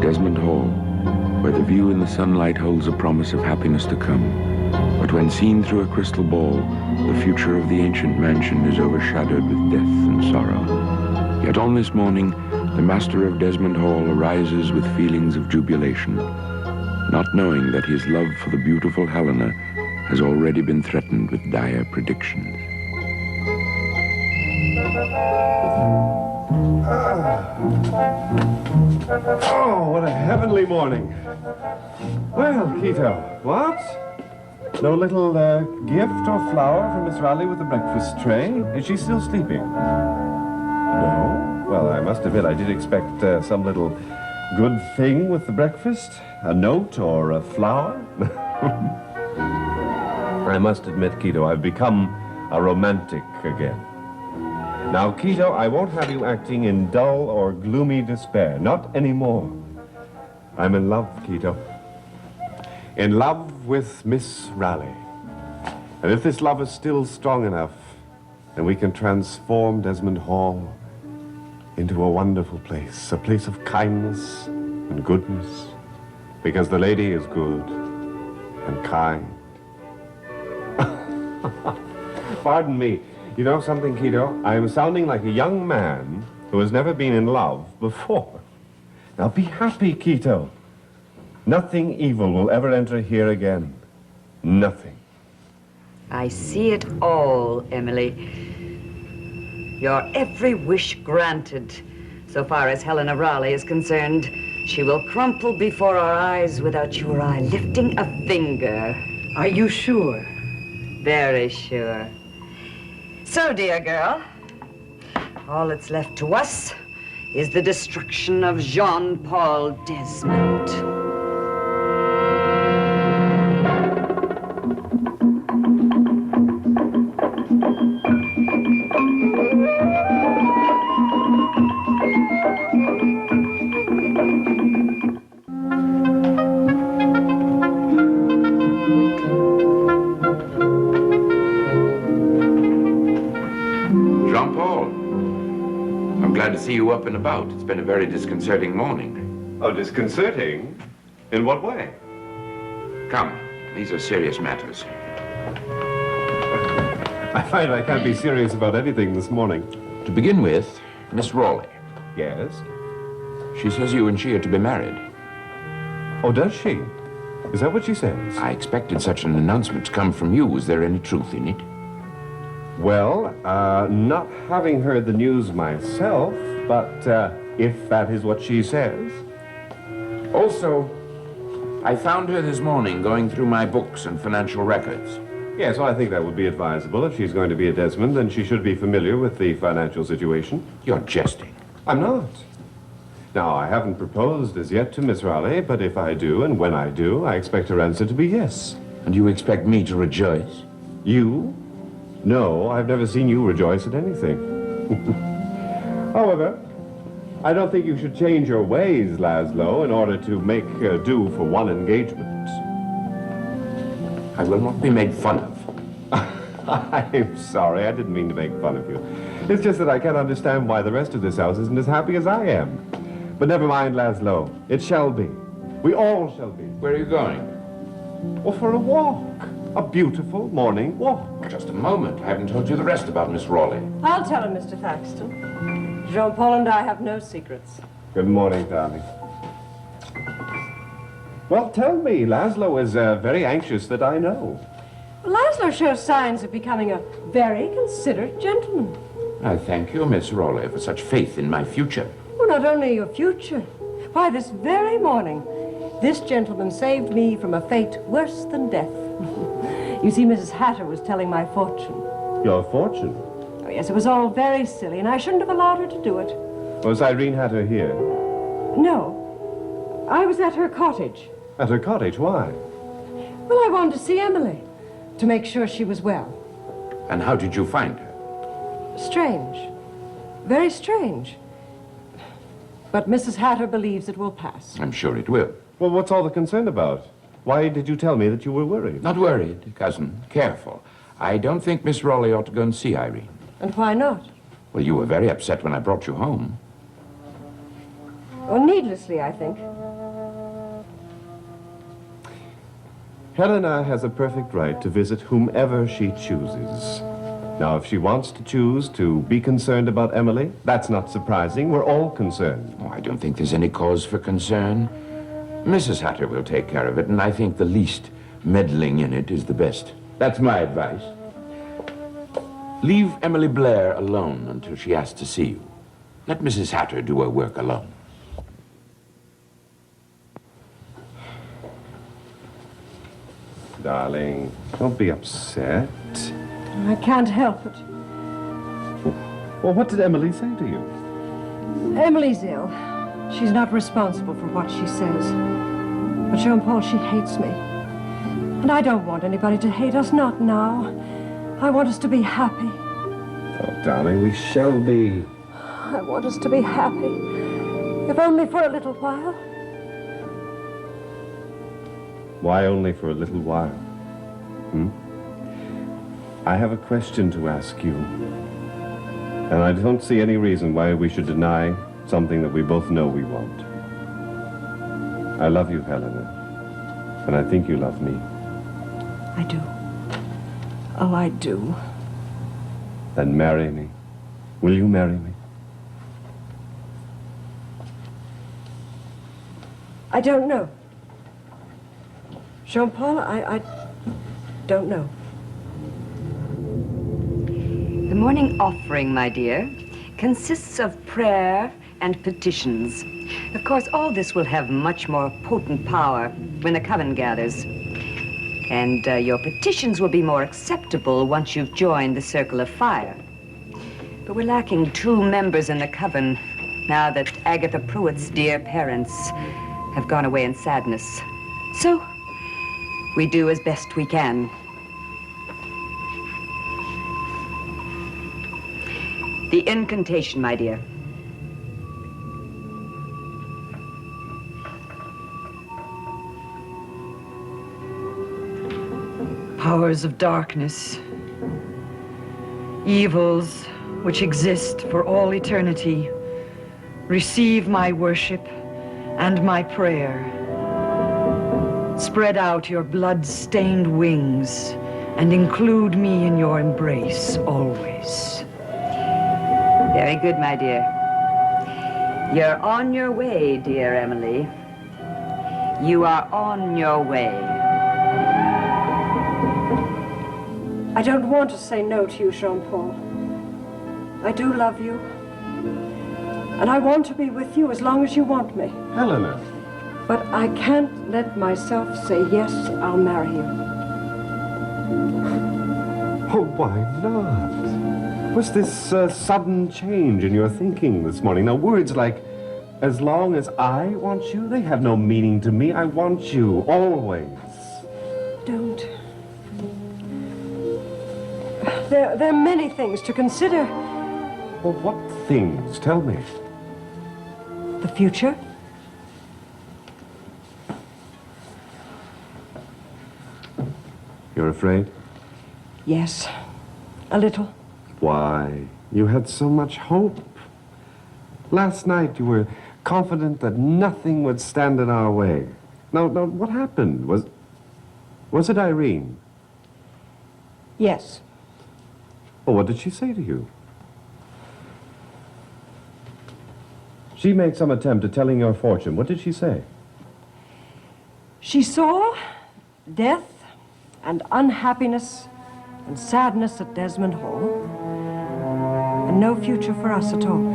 Desmond Hall, where the view in the sunlight holds a promise of happiness to come. But when seen through a crystal ball, the future of the ancient mansion is overshadowed with death and sorrow. Yet on this morning, the master of Desmond Hall arises with feelings of jubilation, not knowing that his love for the beautiful Helena has already been threatened with dire predictions. Oh, what a heavenly morning. Well, Quito, what? No little gift or flower for Miss Raleigh with the breakfast tray? Is she still sleeping? No? Well, I must admit I did expect some little good thing with the breakfast. A note or a flower. I must admit, Quito, I've become a romantic again. Now, Quito, I won't have you acting in dull or gloomy despair. Not anymore. I'm in love, Quito. In love with Miss Raleigh. And if this love is still strong enough, then we can transform Desmond Hall into a wonderful place. A place of kindness and goodness. Because the lady is good and kind. Pardon me. You know something, Quito? I am sounding like a young man who has never been in love before. Now be happy, Quito. Nothing evil will ever enter here again. Nothing. I see it all, Emily. Your every wish granted. So far as Helena Raleigh is concerned, she will crumple before our eyes without you or I lifting a finger. Are you sure? Very sure. So, dear girl, all that's left to us is the destruction of Jean-Paul Desmond. See you up and about. It's been a very disconcerting morning. Oh, disconcerting? In what way? Come, these are serious matters. I find I can't be serious about anything this morning. To begin with, Miss Raleigh. Yes? She says you and she are to be married. Oh, does she? Is that what she says? I expected such an announcement to come from you. Is there any truth in it? Well, not having heard the news myself, but if that is what she says. Also, I found her this morning going through my books and financial records. Yes, well, I think that would be advisable. If she's going to be a Desmond, then she should be familiar with the financial situation. You're jesting. I'm not. Now, I haven't proposed as yet to Miss Raleigh, but if I do, and when I do, I expect her answer to be yes. And you expect me to rejoice? You? No, I've never seen you rejoice at anything. However, I don't think you should change your ways, Laszlo, in order to make do for one engagement. I will not be made fun of. I'm sorry, I didn't mean to make fun of you. It's just that I can't understand why the rest of this house isn't as happy as I am. But never mind, Laszlo. It shall be. We all shall be. Where are you going? Well, for a walk. A beautiful morning walk. Just a moment. I haven't told you the rest about Miss Raleigh. I'll tell him, Mr. Thaxton. Jean-Paul and I have no secrets. Good morning, darling. Well, tell me, Laszlo is very anxious that I know. Well, Laszlo shows signs of becoming a very considerate gentleman. I thank you, Miss Raleigh, for such faith in my future. Well, not only your future. Why, this very morning, this gentleman saved me from a fate worse than death. You see, Mrs. Hatter was telling my fortune. Your fortune? Oh, yes, it was all very silly, and I shouldn't have allowed her to do it. Was Irene Hatter here? No. I was at her cottage. At her cottage? Why? Well, I wanted to see Emily, to make sure she was well. And how did you find her? Strange. Very strange. But Mrs. Hatter believes it will pass. I'm sure it will. Well, what's all the concern about? Why did you tell me that you were worried? Not worried, cousin. Careful. I don't think Miss Raleigh ought to go and see Irene. And why not? Well, you were very upset when I brought you home. Well, needlessly, I think. Helena has a perfect right to visit whomever she chooses. Now, if she wants to choose to be concerned about Emily, that's not surprising. We're all concerned. Oh, I don't think there's any cause for concern. Mrs. Hatter will take care of it, and I think the least meddling in it is the best. That's my advice. Leave Emily Blair alone until she asks to see you. Let Mrs. Hatter do her work alone. Darling, don't be upset. I can't help it. Well, what did Emily say to you? Emily's ill. She's not responsible for what she says. But Jean-Paul, she hates me. And I don't want anybody to hate us, not now. I want us to be happy. Oh, darling, we shall be. I want us to be happy. If only for a little while. Why only for a little while? I have a question to ask you. And I don't see any reason why we should deny something that we both know we want. I love you, Helena. And I think you love me. I do. Oh, I do. Then marry me. Will you marry me? I don't know. Jean-Paul, I don't know. The morning offering, my dear, consists of prayer and petitions. Of course, all this will have much more potent power when the coven gathers. And your petitions will be more acceptable once you've joined the Circle of Fire. But we're lacking 2 members in the coven now that Agatha Pruitt's dear parents have gone away in sadness. So, we do as best we can. The incantation, my dear. Powers of darkness, evils which exist for all eternity, receive my worship and my prayer. Spread out your blood-stained wings and include me in your embrace always. Very good, my dear. You're on your way, dear Emily. You are on your way. I don't want to say no to you, Jean-Paul. I do love you. And I want to be with you as long as you want me. Helena. But I can't let myself say, yes, I'll marry you. Oh, why not? What's this sudden change in your thinking this morning? Now, words like, as long as I want you, they have no meaning to me. I want you, always. Don't. There are many things to consider. Well, what things? Tell me. The future. You're afraid? Yes, a little. Why? You had so much hope. Last night you were confident that nothing would stand in our way. Now, what happened? Was it Irene? Yes. Well, what did she say to you? She made some attempt at telling your fortune. What did she say? She saw death and unhappiness and sadness at Desmond Hall, and no future for us at all.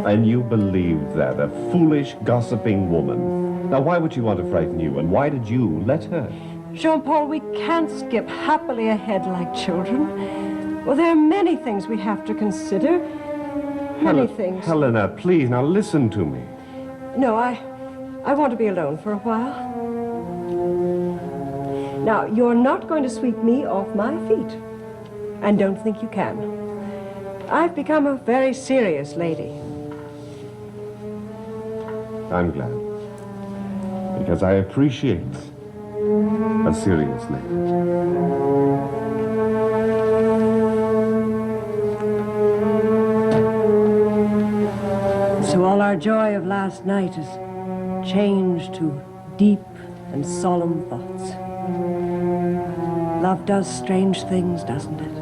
And you believed that, a foolish, gossiping woman. Now, why would she want to frighten you, and why did you let her? Jean-Paul, we can't skip happily ahead like children. Well, there are many things we have to consider. Many things. Helena, please, now listen to me. No, I want to be alone for a while. Now, you're not going to sweep me off my feet. And don't think you can. I've become a very serious lady. I'm glad. Because I appreciate a serious lady. So all our joy of last night is changed to deep and solemn thoughts. Love does strange things, doesn't it?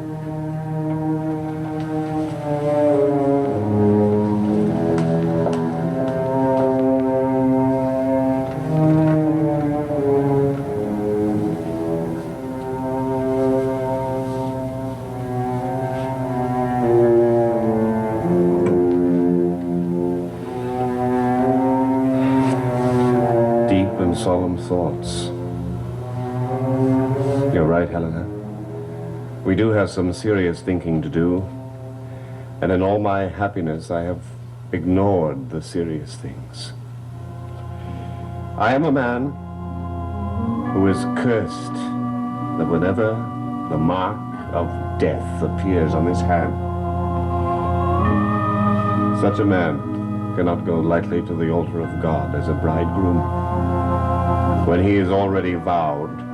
Deep and solemn thoughts. You're right, Helena. We do have some serious thinking to do. And in all my happiness, I have ignored the serious things. I am a man who is cursed that whenever the mark of death appears on his hand, such a man cannot go lightly to the altar of God as a bridegroom when he is already vowed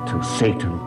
to Satan.